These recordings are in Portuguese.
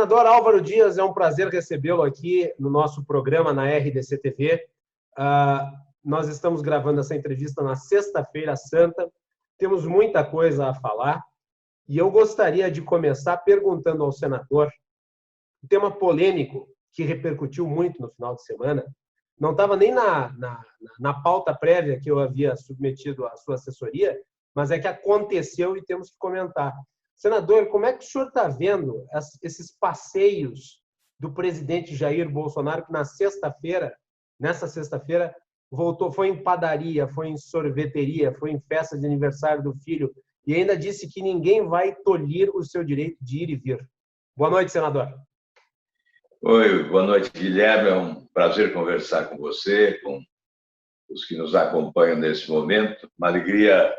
Senador Álvaro Dias, é um prazer recebê-lo aqui no nosso programa na RDC TV. Nós estamos gravando essa entrevista na Sexta-feira Santa, temos muita coisa a falar e eu gostaria de começar perguntando ao senador um tema polêmico que repercutiu muito no final de semana. Não estava nem na pauta prévia que eu havia submetido à sua assessoria, mas é que aconteceu e temos que comentar. Senador, como é que o senhor está vendo esses passeios do presidente Jair Bolsonaro, que nessa sexta-feira, foi em padaria, foi em sorveteria, foi em festa de aniversário do filho e ainda disse que ninguém vai tolir o seu direito de ir e vir. Boa noite, senador. Oi, boa noite, Guilherme. É um prazer conversar com você, com os que nos acompanham nesse momento. Uma alegria,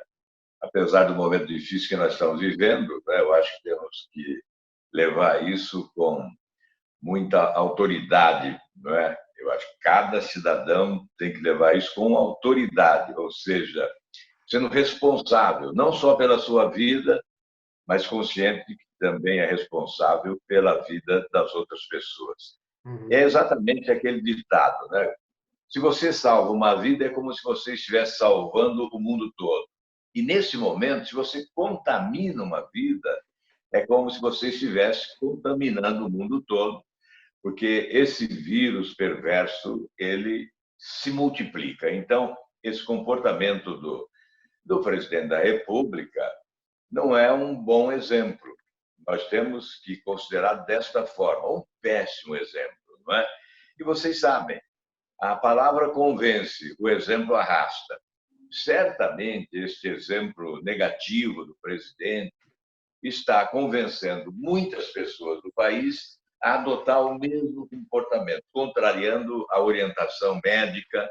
apesar do momento difícil que nós estamos vivendo, né? Eu acho que temos que levar isso com muita autoridade, não é? Eu acho que cada cidadão tem que levar isso com autoridade, ou seja, sendo responsável, não só pela sua vida, mas consciente de que também é responsável pela vida das outras pessoas. É exatamente aquele ditado, né? Se você salva uma vida, é como se você estivesse salvando o mundo todo. E, nesse momento, se você contamina uma vida, é como se você estivesse contaminando o mundo todo, porque esse vírus perverso, ele se multiplica. Então, esse comportamento do presidente da República não é um bom exemplo. Nós temos que considerar desta forma, um péssimo exemplo, não é? E vocês sabem, a palavra convence, o exemplo arrasta. Certamente, este exemplo negativo do presidente está convencendo muitas pessoas do país a adotar o mesmo comportamento, contrariando a orientação médica,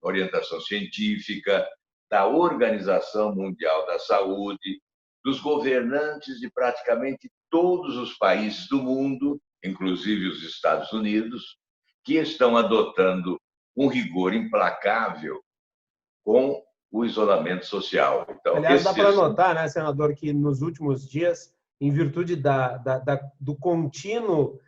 a orientação científica, da Organização Mundial da Saúde, dos governantes de praticamente todos os países do mundo, inclusive os Estados Unidos, que estão adotando um rigor implacável com o isolamento social. Então, aliás, dá para notar, né, senador, que nos últimos dias, em virtude do contínuo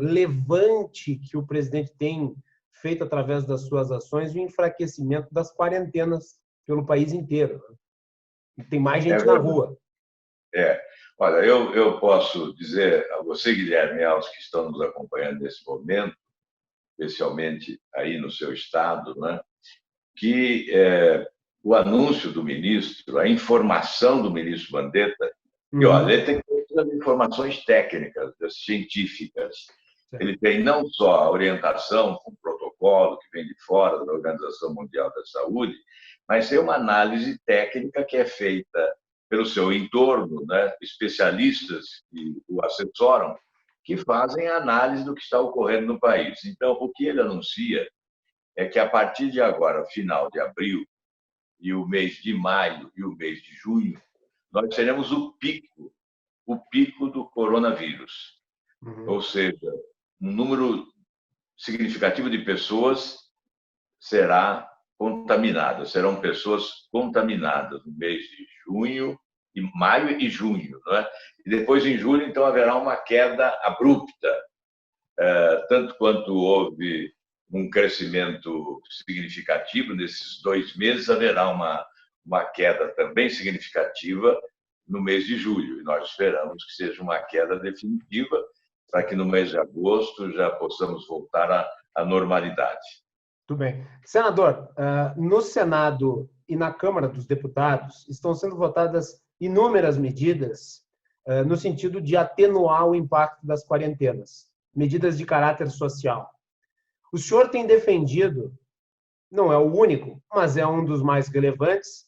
levante que o presidente tem feito através das suas ações, o enfraquecimento das quarentenas pelo país inteiro. Tem mais gente na rua. Olha, eu posso dizer a você, Guilherme, e aos que estão nos acompanhando nesse momento, especialmente aí no seu estado, né, que o anúncio do ministro, a informação do ministro Mandetta, e olha, ele tem todas as informações técnicas, científicas. Ele tem não só a orientação com o protocolo que vem de fora da Organização Mundial da Saúde, mas tem uma análise técnica que é feita pelo seu entorno, né, especialistas que o assessoram, que fazem a análise do que está ocorrendo no país. Então, o que ele anuncia é que, a partir de agora, final de abril, e o mês de maio e o mês de junho, nós teremos o pico do coronavírus. Ou seja, um número significativo de pessoas serão pessoas contaminadas no mês de junho, e maio e junho, não é? E depois, em julho, então, haverá uma queda abrupta, tanto quanto houve um crescimento significativo nesses 2 meses, haverá uma queda também significativa no mês de julho. E nós esperamos que seja uma queda definitiva, para que no mês de agosto já possamos voltar à normalidade. Tudo bem. Senador, no Senado e na Câmara dos Deputados estão sendo votadas inúmeras medidas no sentido de atenuar o impacto das quarentenas, medidas de caráter social. O senhor tem defendido, não é o único, mas é um dos mais relevantes,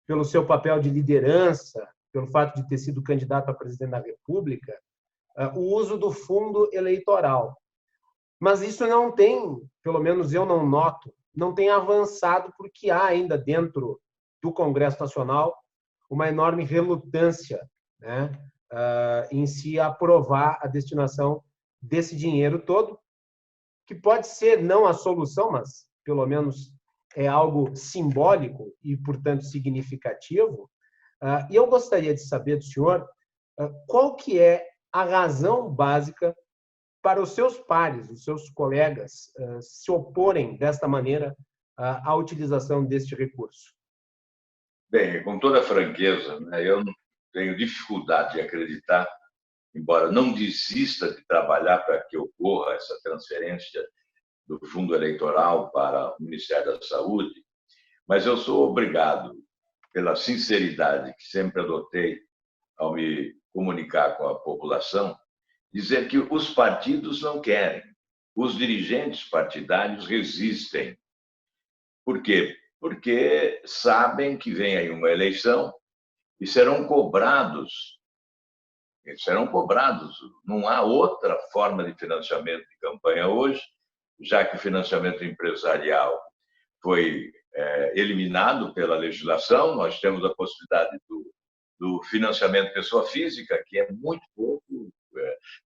pelo seu papel de liderança, pelo fato de ter sido candidato a presidente da República, o uso do fundo eleitoral. Mas isso não tem, pelo menos eu não noto, não tem avançado porque há ainda dentro do Congresso Nacional uma enorme relutância, né, em se aprovar a destinação desse dinheiro todo, que pode ser não a solução, mas pelo menos é algo simbólico e, portanto, significativo. E eu gostaria de saber do senhor qual que é a razão básica para os seus pares, os seus colegas, se oporem desta maneira à utilização deste recurso? Bem, com toda franqueza, né, eu tenho dificuldade de acreditar, embora não desista de trabalhar para que ocorra essa transferência do fundo eleitoral para o Ministério da Saúde, mas eu sou obrigado, pela sinceridade que sempre adotei ao me comunicar com a população, dizer que os partidos não querem, os dirigentes partidários resistem. Por quê? Porque sabem que vem aí uma eleição e serão cobrados. Eles serão cobrados. Não há outra forma de financiamento de campanha hoje, já que o financiamento empresarial foi eliminado pela legislação. Nós temos a possibilidade do financiamento pessoa física, que é muito pouco.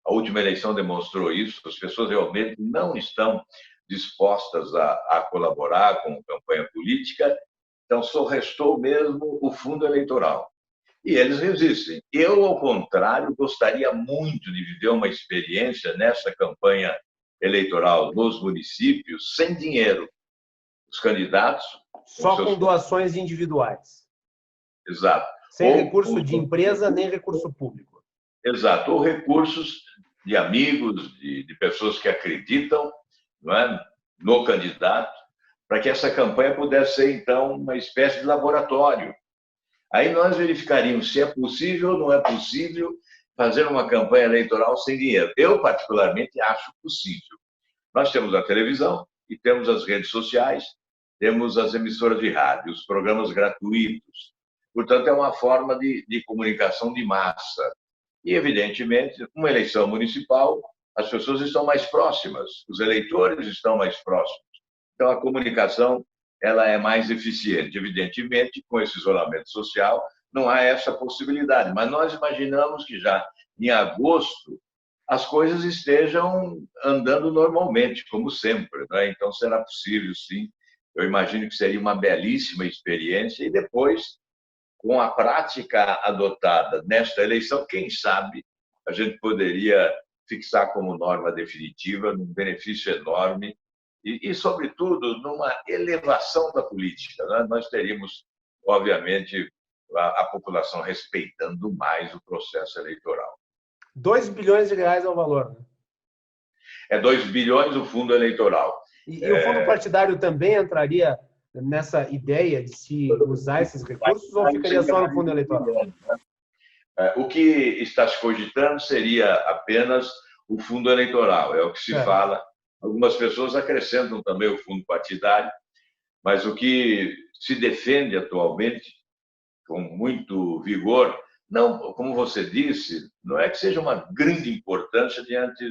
A última eleição demonstrou isso. As pessoas realmente não estão dispostas a colaborar com campanha política. Então, só restou mesmo o fundo eleitoral. E eles resistem. Eu, ao contrário, gostaria muito de viver uma experiência nessa campanha eleitoral nos municípios sem dinheiro. Os candidatos... Só com doações individuais. Exato. Sem recurso de empresa, nem recurso público. Exato. Ou recursos de amigos, de pessoas que acreditam, não é, no candidato, para que essa campanha pudesse ser, então, uma espécie de laboratório. Aí nós verificaríamos se é possível ou não é possível fazer uma campanha eleitoral sem dinheiro. Eu, particularmente, acho possível. Nós temos a televisão e temos as redes sociais, temos as emissoras de rádio, os programas gratuitos. Portanto, é uma forma de comunicação de massa. E, evidentemente, uma eleição municipal, as pessoas estão mais próximas, os eleitores estão mais próximos. Então, a comunicação ela é mais eficiente. Evidentemente, com esse isolamento social, não há essa possibilidade. Mas nós imaginamos que já em agosto as coisas estejam andando normalmente, como sempre, né? Então, será possível, sim. Eu imagino que seria uma belíssima experiência e depois, com a prática adotada nesta eleição, quem sabe a gente poderia fixar como norma definitiva, num benefício enorme e, sobretudo, numa elevação da política, né? Nós teríamos, obviamente, a população respeitando mais o processo eleitoral. 2 bilhões de reais é o valor, né? É 2 bilhões o fundo eleitoral. E o fundo partidário também entraria nessa ideia de se usar esses recursos ou ficaria só no fundo eleitoral? O que está se cogitando seria apenas o fundo eleitoral, é o que se fala. Algumas pessoas acrescentam também o fundo partidário, mas o que se defende atualmente, com muito vigor, não, como você disse, não é que seja uma grande importância diante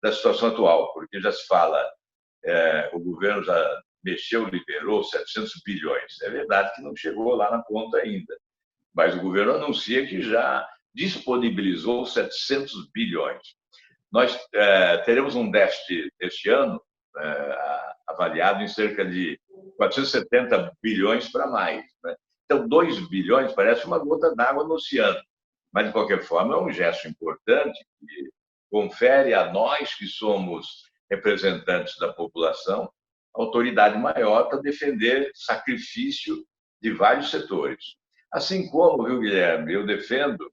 da situação atual, porque já se fala, o governo já mexeu, liberou 700 bilhões. É verdade que não chegou lá na ponta ainda, mas o governo anuncia que já disponibilizou 700 bilhões. Nós teremos um déficit este ano avaliado em cerca de 470 bilhões para mais, né? Então, 2 bilhões parece uma gota d'água no oceano, mas, de qualquer forma, é um gesto importante que confere a nós, que somos representantes da população, autoridade maior para defender sacrifício de vários setores. Assim como, viu, Guilherme, eu defendo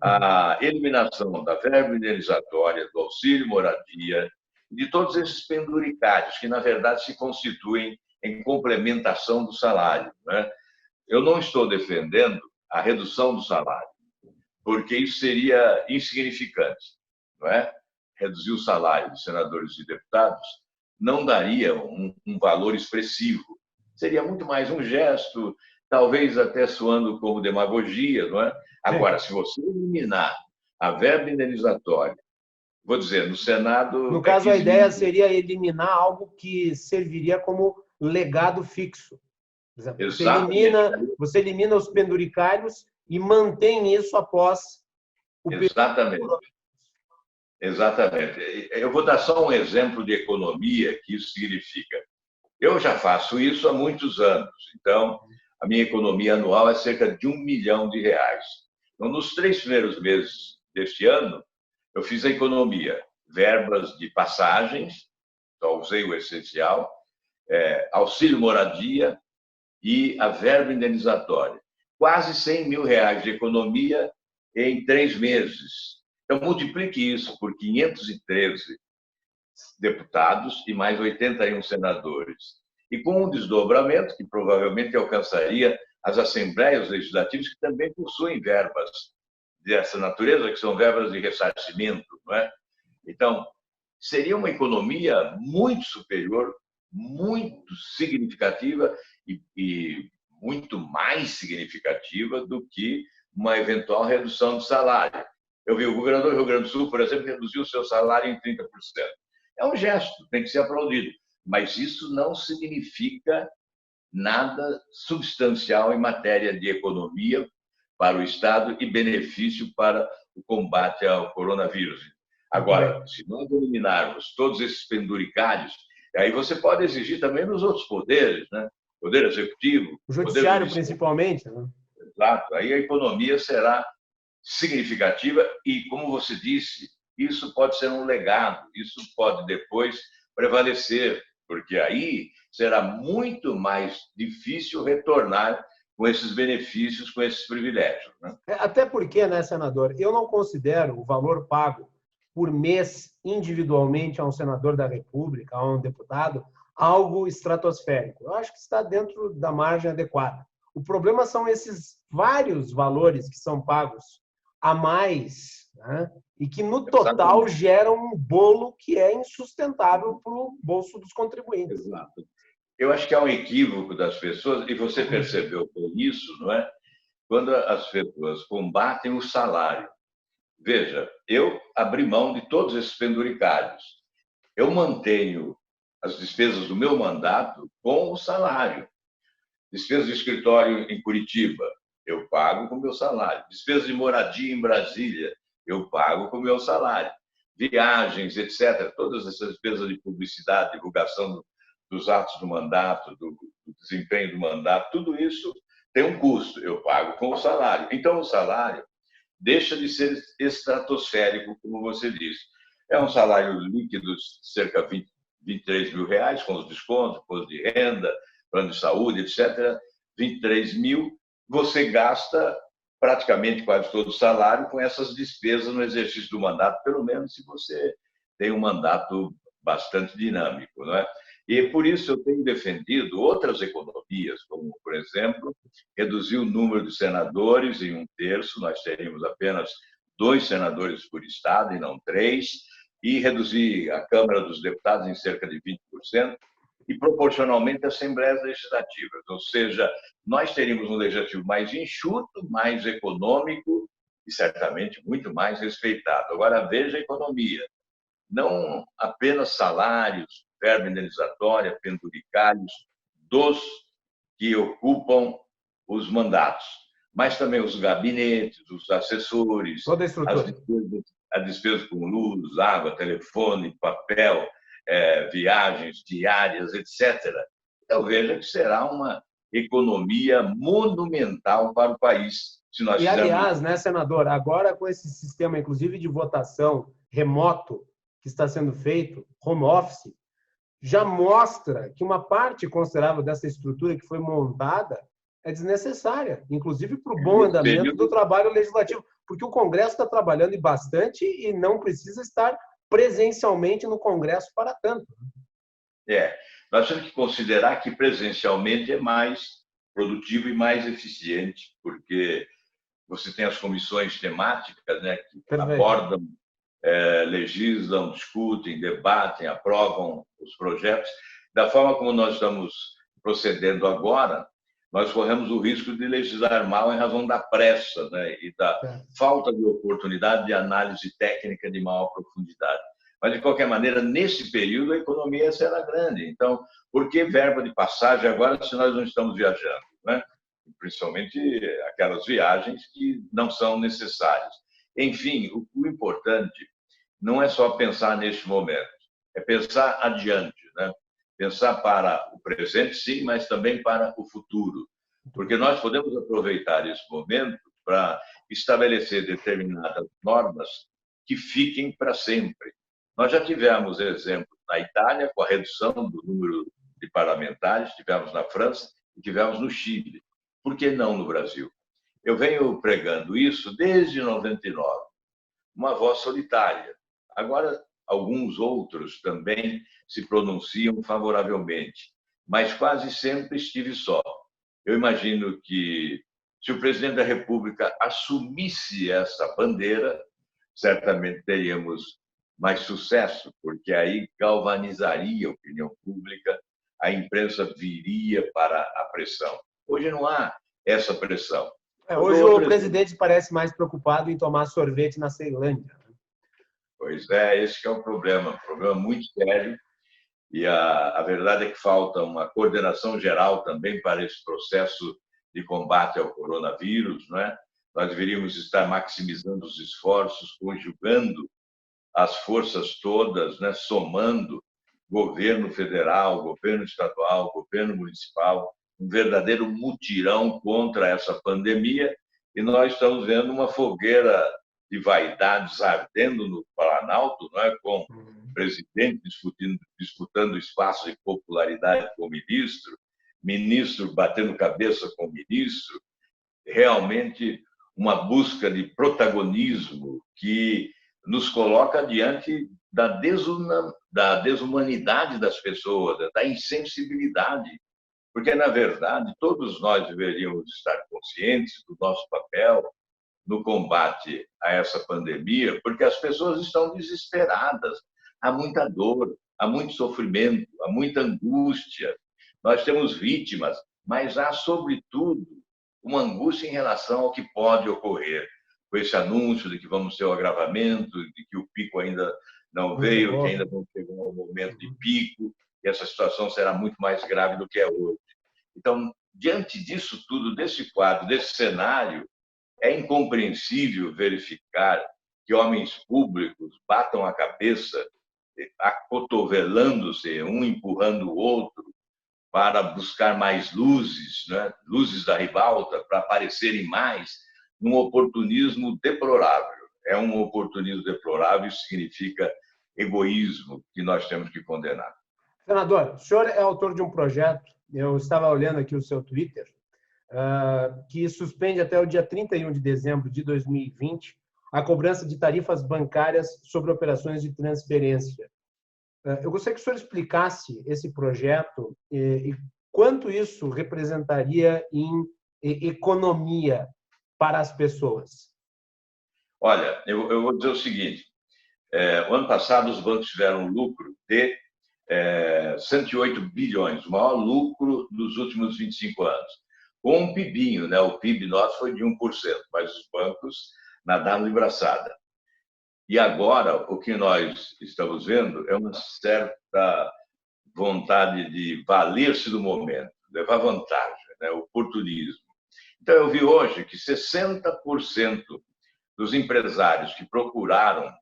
a eliminação da verba indenizatória, do auxílio moradia, de todos esses penduricários, que, na verdade, se constituem em complementação do salário, né? Eu não estou defendendo a redução do salário, porque isso seria insignificante, não é? Reduzir o salário de senadores e deputados não daria um valor expressivo. Seria muito mais um gesto, talvez até soando como demagogia, não é? Agora, se você eliminar a verba indenizatória, vou dizer, no Senado... No caso, a ideia seria eliminar algo que serviria como legado fixo. Por exemplo, você elimina os penduricários e mantém isso após o período. Exatamente. Eu vou dar só um exemplo de economia que isso significa. Eu já faço isso há muitos anos, então a minha economia anual é cerca de R$1 milhão. Então, nos 3 primeiros meses deste ano, Eu fiz a economia, verbas de passagens, só usei o essencial, auxílio moradia e a verba indenizatória. Quase 100 mil reais de economia em 3 meses. Então, multiplique isso por 513 deputados e mais 81 senadores. E com um desdobramento que provavelmente alcançaria as assembleias legislativas, que também possuem verbas dessa natureza, que são verbas de ressarcimento, não é? Então, seria uma economia muito superior, muito significativa e muito mais significativa do que uma eventual redução de salário. Eu vi o governador do Rio Grande do Sul, por exemplo, reduziu o seu salário em 30%. É um gesto, tem que ser aplaudido, mas isso não significa nada substancial em matéria de economia para o Estado e benefício para o combate ao coronavírus. Agora, se nós eliminarmos todos esses penduricários, aí você pode exigir também nos outros poderes, né? Poder executivo, o judiciário principalmente, né? Exato. Aí a economia será significativa e, como você disse, isso pode ser um legado, isso pode depois prevalecer, porque aí será muito mais difícil retornar com esses benefícios, com esses privilégios, né? Até porque, né, senador, eu não considero o valor pago por mês individualmente a um senador da República, a um deputado, algo estratosférico. Eu acho que está dentro da margem adequada. O problema são esses vários valores que são pagos a mais, né? E que, no total, geram um bolo que é insustentável para o bolso dos contribuintes. Exato. Eu acho que há um equívoco das pessoas, e você percebeu isso, não é? Quando as pessoas combatem o salário. Veja, eu abri mão de todos esses penduricários. Eu mantenho as despesas do meu mandato com o salário. Despesas de escritório em Curitiba, eu pago com o meu salário. Despesas de moradia em Brasília, eu pago com o meu salário. Viagens, etc. Todas essas despesas de publicidade, divulgação dos atos do mandato, do desempenho do mandato, tudo isso tem um custo, eu pago com o salário. Então, o salário deixa de ser estratosférico, como você disse. É um salário líquido de cerca de 23 mil reais, com os descontos, imposto de renda, plano de saúde, etc. 23 mil, você gasta praticamente quase todo o salário com essas despesas no exercício do mandato, pelo menos se você tem um mandato bastante dinâmico, não é? E por isso eu tenho defendido outras economias, como, por exemplo, reduzir o número de senadores em 1/3, nós teríamos apenas 2 senadores por estado e não 3, e reduzir a Câmara dos Deputados em cerca de 20%, e proporcionalmente assembleias legislativas, ou seja, nós teríamos um legislativo mais enxuto, mais econômico e certamente muito mais respeitado. Agora, veja a economia, não apenas salários, verba indenizatória, penduricários dos que ocupam os mandatos, mas também os gabinetes, os assessores, toda a estrutura, as despesas com luz, água, telefone, papel, viagens diárias, etc. Então, veja que será uma economia monumental para o país. Se nós aliás, né, senador, agora com esse sistema, inclusive, de votação remoto que está sendo feito, home office, já mostra que uma parte considerável dessa estrutura que foi montada é desnecessária, inclusive para o bom andamento do trabalho legislativo, porque o Congresso está trabalhando bastante e não precisa estar presencialmente no Congresso para tanto. Nós temos que considerar que presencialmente é mais produtivo e mais eficiente, porque você tem as comissões temáticas, né, que abordam, legislam, discutem, debatem, aprovam os projetos. Da forma como nós estamos procedendo agora, nós corremos o risco de legislar mal em razão da pressa, né, e da falta de oportunidade de análise técnica de maior profundidade. Mas, de qualquer maneira, nesse período, a economia será grande. Então, por que verba de passagem agora se nós não estamos viajando, né? Principalmente aquelas viagens que não são necessárias. Enfim, o importante não é só pensar neste momento, é pensar adiante, né? Pensar para o presente, sim, mas também para o futuro. Porque nós podemos aproveitar esse momento para estabelecer determinadas normas que fiquem para sempre. Nós já tivemos exemplo na Itália, com a redução do número de parlamentares, tivemos na França e tivemos no Chile. Por que não no Brasil? Eu venho pregando isso desde 99, uma voz solitária. Agora, alguns outros também se pronunciam favoravelmente, mas quase sempre estive só. Eu imagino que, se o presidente da República assumisse essa bandeira, certamente teríamos mais sucesso, porque aí galvanizaria a opinião pública, a imprensa viria para a pressão. Hoje não há essa pressão. Hoje o presidente parece mais preocupado em tomar sorvete na Ceilândia. Pois é, esse que é o problema, um problema muito sério. E a verdade é que falta uma coordenação geral também para esse processo de combate ao coronavírus, não é? Nós deveríamos estar maximizando os esforços, conjugando as forças todas, né? Somando governo federal, governo estadual, governo municipal, um verdadeiro mutirão contra essa pandemia. E nós estamos vendo uma fogueira de vaidades ardendo no Planalto, não é? Com o presidente disputando espaço de popularidade com o ministro, ministro batendo cabeça com o ministro, realmente uma busca de protagonismo que nos coloca diante da desumanidade das pessoas, da insensibilidade, porque, na verdade, todos nós deveríamos estar conscientes do nosso papel no combate a essa pandemia, porque as pessoas estão desesperadas, há muita dor, há muito sofrimento, há muita angústia. Nós temos vítimas, mas há, sobretudo, uma angústia em relação ao que pode ocorrer, com esse anúncio de que vamos ter o agravamento, de que o pico ainda não veio, que ainda não chegou ao momento de pico, e essa situação será muito mais grave do que é hoje. Então, diante disso tudo, desse quadro, desse cenário, é incompreensível verificar que homens públicos batam a cabeça, acotovelando-se, um empurrando o outro, para buscar mais luzes, né? Luzes da ribalta, para aparecerem mais, num oportunismo deplorável. É um oportunismo deplorável, isso significa egoísmo, que nós temos que condenar. Senador, o senhor é autor de um projeto, eu estava olhando aqui o seu Twitter, que suspende até o dia 31 de dezembro de 2020 a cobrança de tarifas bancárias sobre operações de transferência. Eu gostaria que o senhor explicasse esse projeto e quanto isso representaria em economia para as pessoas. Olha, eu vou dizer o seguinte, o ano passado os bancos tiveram um lucro de 108 bilhões, o maior lucro dos últimos 25 anos. Com um PIBinho, né? O PIB nosso foi de 1%, mas os bancos nadaram de braçada. E agora, o que nós estamos vendo é uma certa vontade de valer-se do momento, levar vantagem, né? Oportunismo. Então, eu vi hoje que 60% dos empresários que procuraram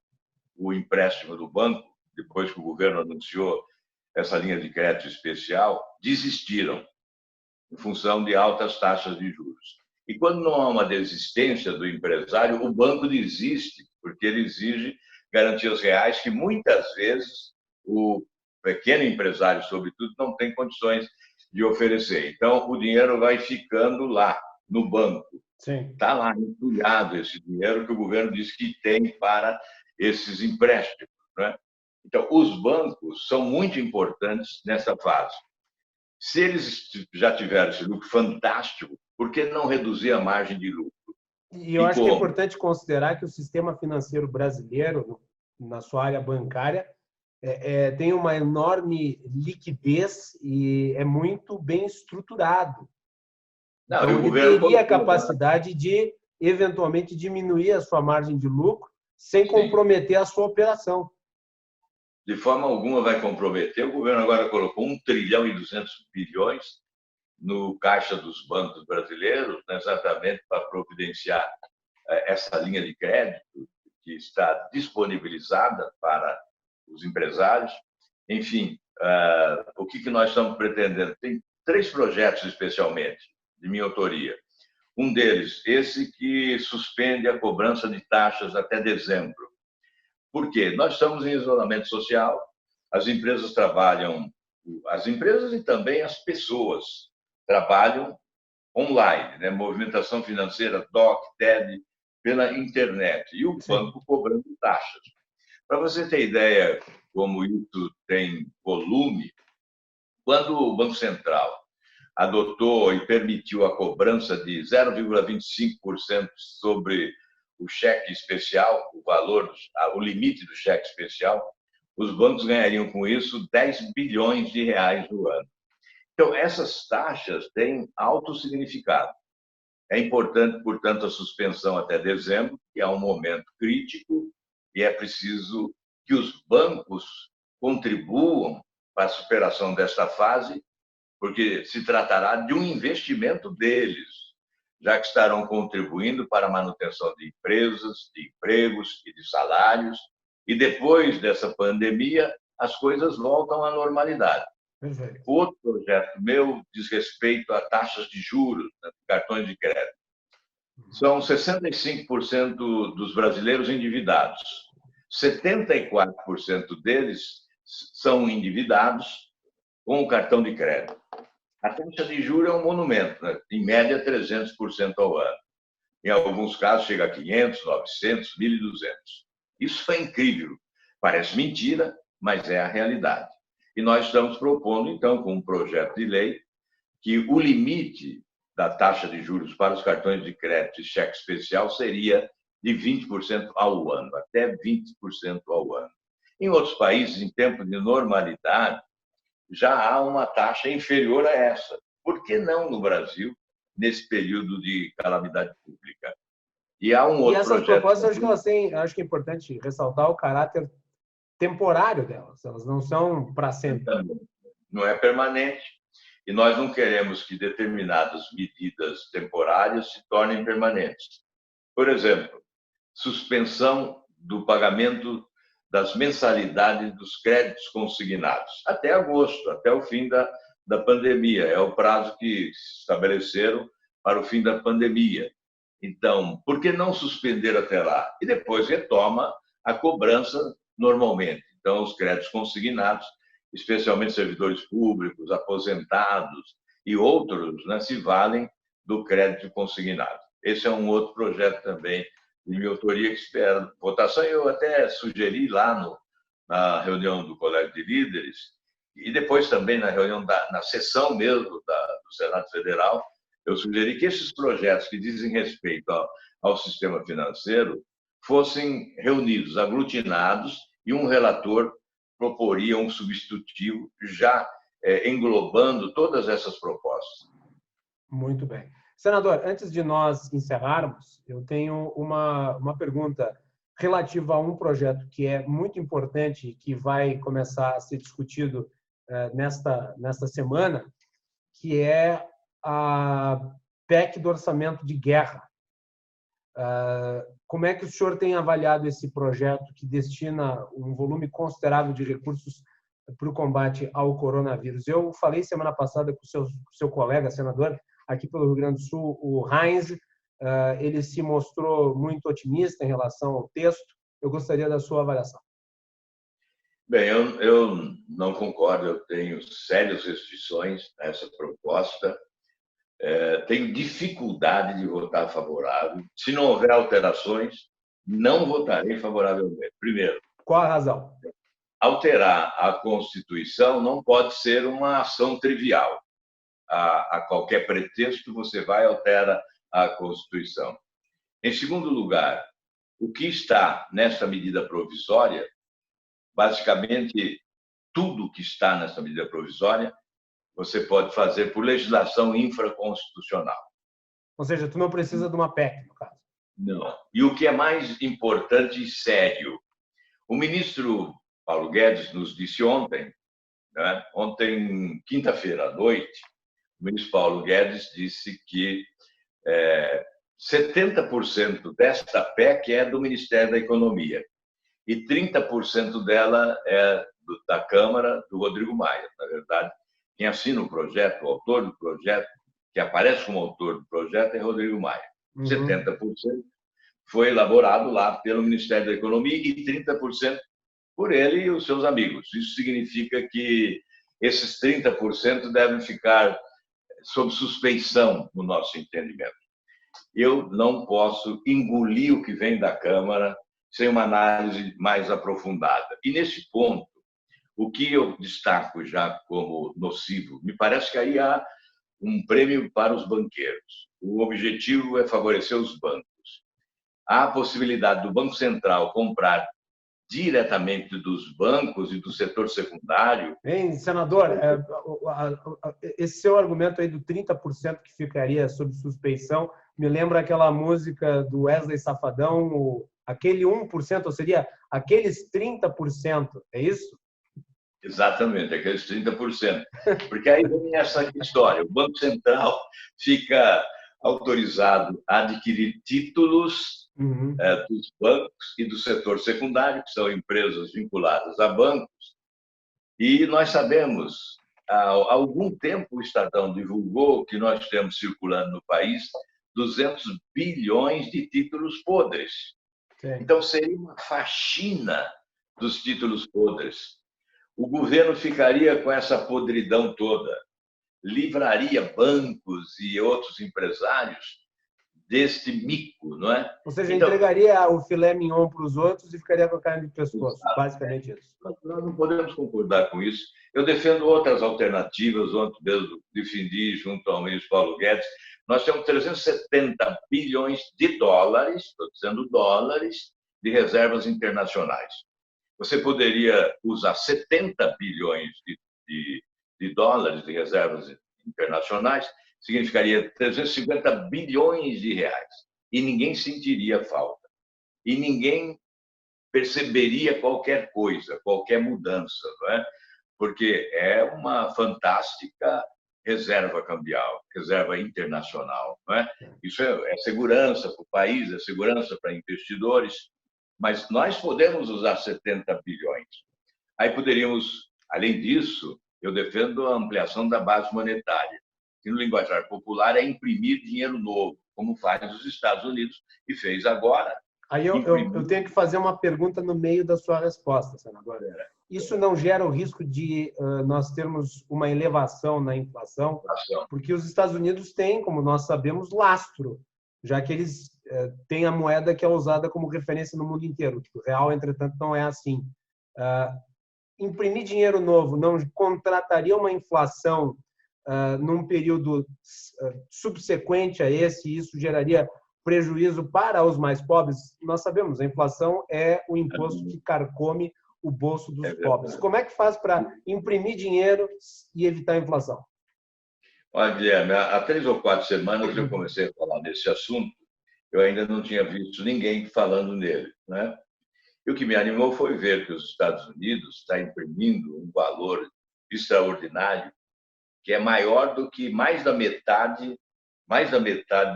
o empréstimo do banco, depois que o governo anunciou essa linha de crédito especial, desistiram em função de altas taxas de juros. E quando não há uma desistência do empresário, o banco desiste, porque ele exige garantias reais que muitas vezes o pequeno empresário, sobretudo, não tem condições de oferecer. Então, o dinheiro vai ficando lá, no banco. Está lá entulhado esse dinheiro que o governo diz que tem para esses empréstimos, né? Então, os bancos são muito importantes nessa fase. Se eles já tiveram esse lucro fantástico, por que não reduzir a margem de lucro? E eu acho que é importante considerar que o sistema financeiro brasileiro, na sua área bancária, tem uma enorme liquidez e é muito bem estruturado. Não, então, ele teria a capacidade de, eventualmente, diminuir a sua margem de lucro sem comprometer a sua operação. De forma alguma vai comprometer. O governo agora colocou 1 trilhão e 200 bilhões no caixa dos bancos brasileiros, né, exatamente para providenciar essa linha de crédito que está disponibilizada para os empresários. Enfim, o que nós estamos pretendendo? Tem 3 projetos, especialmente, de minha autoria. Um deles, esse que suspende a cobrança de taxas até dezembro. Por quê? Nós estamos em isolamento social, as empresas trabalham, as empresas e também as pessoas trabalham online, né? Movimentação financeira, DOC, TED, pela internet, e o banco cobrando taxas. Para você ter ideia como isso tem volume, quando o Banco Central adotou e permitiu a cobrança de 0,25% sobre o cheque especial, o valor, o limite do cheque especial, os bancos ganhariam com isso 10 bilhões de reais no ano. Então, essas taxas têm alto significado. É importante, portanto, a suspensão até dezembro, que é um momento crítico, e é preciso que os bancos contribuam para a superação desta fase, porque se tratará de um investimento deles, já que estarão contribuindo para a manutenção de empresas, de empregos e de salários, e depois dessa pandemia, as coisas voltam à normalidade. Perfeito. Outro projeto meu diz respeito a taxas de juros, né, cartões de crédito. São 65% dos brasileiros endividados. 74% deles são endividados com o cartão de crédito. A taxa de juros é um monumento, né? Em média 300% ao ano. Em alguns casos chega a 500, 900, 1.200. Isso é incrível. Parece mentira, mas é a realidade. E nós estamos propondo, então, com um projeto de lei, que o limite da taxa de juros para os cartões de crédito e cheque especial seria de 20% ao ano, até 20% ao ano. Em outros países, em tempo de normalidade, já há uma taxa inferior a essa. Por que não no Brasil, nesse período de calamidade pública? E há um outro essas projeto... propostas, acho que elas têm, acho que é importante ressaltar o caráter temporário delas. Elas não são para sempre. Não é permanente. E nós não queremos que determinadas medidas temporárias se tornem permanentes. Por exemplo, suspensão do pagamento das mensalidades dos créditos consignados, até agosto, até o fim da pandemia. É o prazo que se estabeleceram para o fim da pandemia. Então, por que não suspender até lá? E depois retoma a cobrança normalmente. Então, os créditos consignados, especialmente servidores públicos, aposentados e outros, né, se valem do crédito consignado. Esse é um outro projeto também de minha autoria que espera votação. Eu até sugeri lá na reunião do Colégio de Líderes e depois também na reunião na sessão mesmo do Senado Federal, eu sugeri que esses projetos que dizem respeito ao sistema financeiro fossem reunidos, aglutinados, e um relator proporia um substitutivo já englobando todas essas propostas. Muito bem. Senador, antes de nós encerrarmos, eu tenho uma pergunta relativa a um projeto que é muito importante e que vai começar a ser discutido nesta semana, que é a PEC do orçamento de guerra. Como é que o senhor tem avaliado esse projeto que destina um volume considerável de recursos para o combate ao coronavírus? Eu falei semana passada com o seu colega, senador, aqui pelo Rio Grande do Sul, o Heinz, ele se mostrou muito otimista em relação ao texto. Eu gostaria da sua avaliação. Bem, eu não concordo, eu tenho sérias restrições a essa proposta. Tenho dificuldade de votar favorável. Se não houver alterações, não votarei favoravelmente. Primeiro, qual a razão? Alterar a Constituição não pode ser uma ação trivial. A qualquer pretexto, você vai e altera a Constituição. Em segundo lugar, o que está nesta medida provisória, basicamente tudo que está nessa medida provisória, você pode fazer por legislação infraconstitucional. Ou seja, tu não precisa de uma PEC, no caso. Não. E o que é mais importante e sério, o ministro Paulo Guedes nos disse ontem, né? Ontem, quinta-feira à noite, o ministro Paulo Guedes disse que 70% desta PEC é do Ministério da Economia e 30% dela é da Câmara, do Rodrigo Maia. Na verdade, quem assina o projeto, o autor do projeto, que aparece como autor do projeto, é Rodrigo Maia. 70%. foi elaborado lá pelo Ministério da Economia e 30% por ele e os seus amigos. Isso significa que esses 30% devem ficar sob suspeição, no nosso entendimento. Eu não posso engolir o que vem da Câmara sem uma análise mais aprofundada. E, nesse ponto, o que eu destaco já como nocivo, me parece que aí há um prêmio para os banqueiros. O objetivo é favorecer os bancos. Há a possibilidade do Banco Central comprar diretamente dos bancos e do setor secundário. Hein, senador, esse seu argumento aí do 30% que ficaria sob suspeição me lembra aquela música do Wesley Safadão, aquele 1%, ou seria aqueles 30%, é isso? Exatamente, aqueles 30%. Porque aí vem essa história, o Banco Central fica autorizado a adquirir títulos dos bancos e do setor secundário, que são empresas vinculadas a bancos, e nós sabemos, há algum tempo o Estadão divulgou que nós temos circulando no país 200 bilhões de títulos podres. Sim. Então, seria uma faxina dos títulos podres. O governo ficaria com essa podridão toda, livraria bancos e outros empresários deste mico, não é? Ou seja, então, entregaria o filé mignon para os outros e ficaria com a carne de pescoço, basicamente isso. Nós não podemos concordar com isso. Eu defendo outras alternativas, ontem mesmo defendi junto ao ministro Paulo Guedes. Nós temos 370 bilhões de dólares, estou dizendo dólares, de reservas internacionais. Você poderia usar 70 bilhões de dólares de reservas internacionais, significaria 350 bilhões de reais. E ninguém sentiria falta. E ninguém perceberia qualquer coisa, qualquer mudança, não é? Porque é uma fantástica reserva cambial, reserva internacional, não é? Isso é segurança para o país, é segurança para investidores, mas nós podemos usar 70 bilhões. Aí poderíamos, além disso, eu defendo a ampliação da base monetária, que no linguajar popular é imprimir dinheiro novo, como faz os Estados Unidos e fez agora. Aí eu tenho que fazer uma pergunta no meio da sua resposta, senador. Isso não gera o risco de nós termos uma elevação na inflação? Porque os Estados Unidos têm, como nós sabemos, lastro, já que eles têm a moeda que é usada como referência no mundo inteiro. O real, entretanto, não é assim. Imprimir dinheiro novo não contrataria uma inflação num período subsequente a esse, e isso geraria prejuízo para os mais pobres? Nós sabemos, a inflação é o imposto que carcome o bolso dos pobres. Como é que faz para imprimir dinheiro e evitar a inflação? Olha, Guilherme, há 3 ou 4 semanas eu comecei a falar nesse assunto, eu ainda não tinha visto ninguém falando nele, né? E o que me animou foi ver que os Estados Unidos está imprimindo um valor extraordinário, que é maior do que mais da metade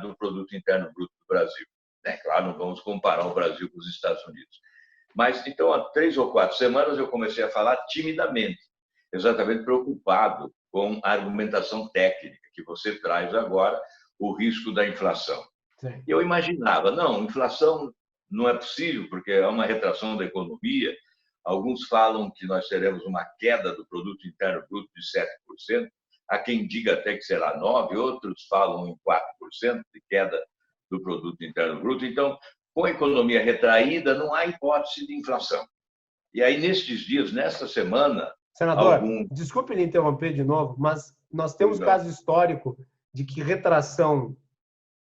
do produto interno bruto do Brasil. É claro, não vamos comparar o Brasil com os Estados Unidos. Mas, então, há 3 ou 4 semanas eu comecei a falar timidamente, exatamente preocupado com a argumentação técnica que você traz agora, o risco da inflação. Sim. Eu imaginava, não, inflação não é possível, porque é uma retração da economia. Alguns falam que nós teremos uma queda do produto interno bruto de 7%, há quem diga até que será 9%, outros falam em 4% de queda do produto interno bruto. Então, com a economia retraída, não há hipótese de inflação. E aí, nestes dias, nesta semana... Senador, desculpe lhe interromper de novo, mas nós temos caso histórico de que retração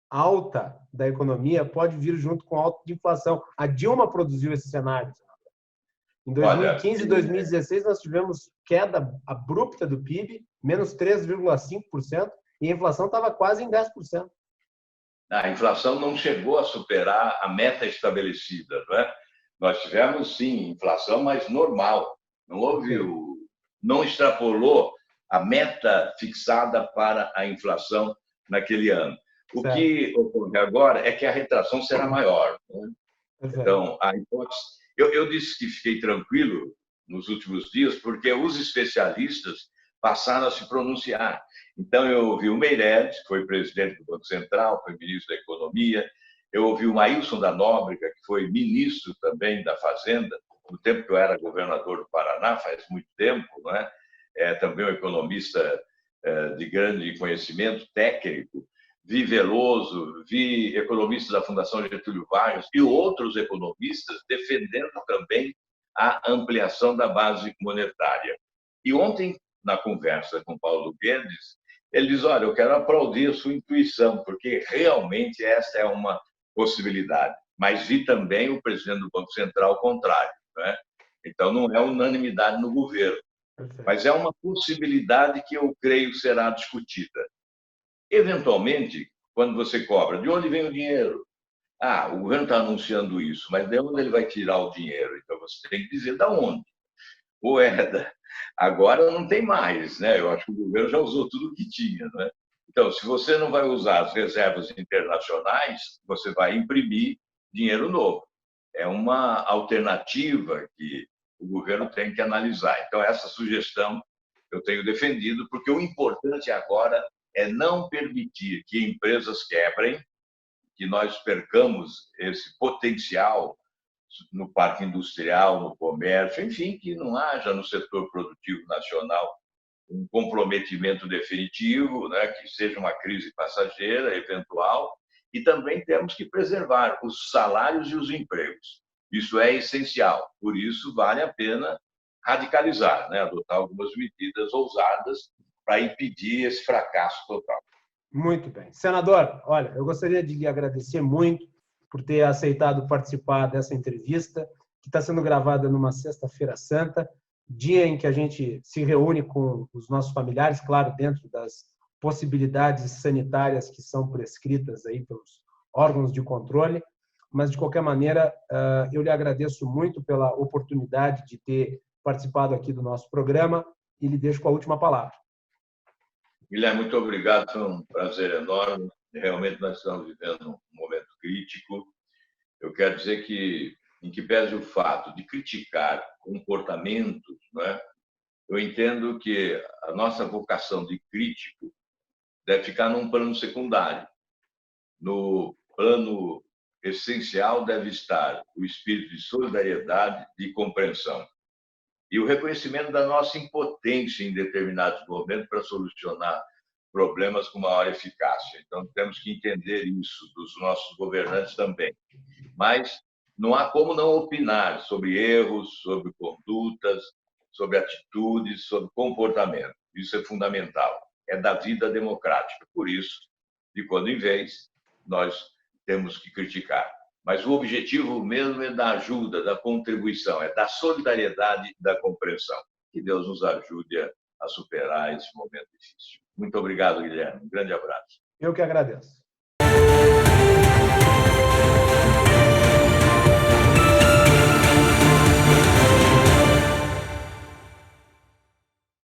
alta da economia pode vir junto com alta de inflação. A Dilma produziu esse cenário. Em 2015 e 2016, nós tivemos queda abrupta do PIB, menos 3,5%, e a inflação estava quase em 10%. A inflação não chegou a superar a meta estabelecida, não é? Nós tivemos, sim, inflação, mas normal. Não houve não extrapolou a meta fixada para a inflação naquele ano. O que ocorre agora é que a retração será maior, né? Então, a hipótese... Eu disse que fiquei tranquilo nos últimos dias porque os especialistas passaram a se pronunciar. Então, eu ouvi o Meirelles, que foi presidente do Banco Central, foi ministro da Economia, Eu ouvi o Maílson da Nóbrega, que foi ministro também da Fazenda, no tempo que eu era governador do Paraná, faz muito tempo, não é? É também um economista de grande conhecimento técnico. Vi Veloso, vi economistas da Fundação Getúlio Vargas e outros economistas defendendo também a ampliação da base monetária. E ontem, na conversa com Paulo Guedes, ele diz, olha, eu quero aplaudir a sua intuição, porque realmente esta é uma possibilidade. Mas vi também o presidente do Banco Central ao contrário, né? Então, não é unanimidade no governo, mas é uma possibilidade que eu creio será discutida. Eventualmente, quando você cobra, de onde vem o dinheiro? Ah, o governo está anunciando isso, mas de onde ele vai tirar o dinheiro? Então, você tem que dizer de onde. Moeda. Agora não tem mais, né? Eu acho que o governo já usou tudo o que tinha, né? Então, se você não vai usar as reservas internacionais, você vai imprimir dinheiro novo. É uma alternativa que o governo tem que analisar. Então, essa sugestão eu tenho defendido, porque o importante agora é não permitir que empresas quebrem, que nós percamos esse potencial no parque industrial, no comércio, enfim, que não haja no setor produtivo nacional um comprometimento definitivo, né, que seja uma crise passageira, eventual, e também temos que preservar os salários e os empregos. Isso é essencial, por isso vale a pena radicalizar, né, adotar algumas medidas ousadas para impedir esse fracasso total. Muito bem. Senador, olha, eu gostaria de lhe agradecer muito por ter aceitado participar dessa entrevista, que está sendo gravada numa sexta-feira santa, dia em que a gente se reúne com os nossos familiares, claro, dentro das possibilidades sanitárias que são prescritas aí pelos órgãos de controle, mas, de qualquer maneira, eu lhe agradeço muito pela oportunidade de ter participado aqui do nosso programa e lhe deixo com a última palavra. Guilherme, muito obrigado, foi um prazer enorme. Realmente nós estamos vivendo um momento crítico. Eu quero dizer que, em que pese o fato de criticar comportamentos, não é? Eu entendo que a nossa vocação de crítico deve ficar num plano secundário. No plano essencial deve estar o espírito de solidariedade e compreensão. E o reconhecimento da nossa impotência em determinados momentos para solucionar problemas com maior eficácia. Então, temos que entender isso dos nossos governantes também. Mas não há como não opinar sobre erros, sobre condutas, sobre atitudes, sobre comportamento. Isso é fundamental. É da vida democrática. Por isso, de quando em vez, nós temos que criticar. Mas o objetivo mesmo é da ajuda, da contribuição, é da solidariedade e da compreensão. Que Deus nos ajude a superar esse momento difícil. Muito obrigado, Guilherme. Um grande abraço. Eu que agradeço.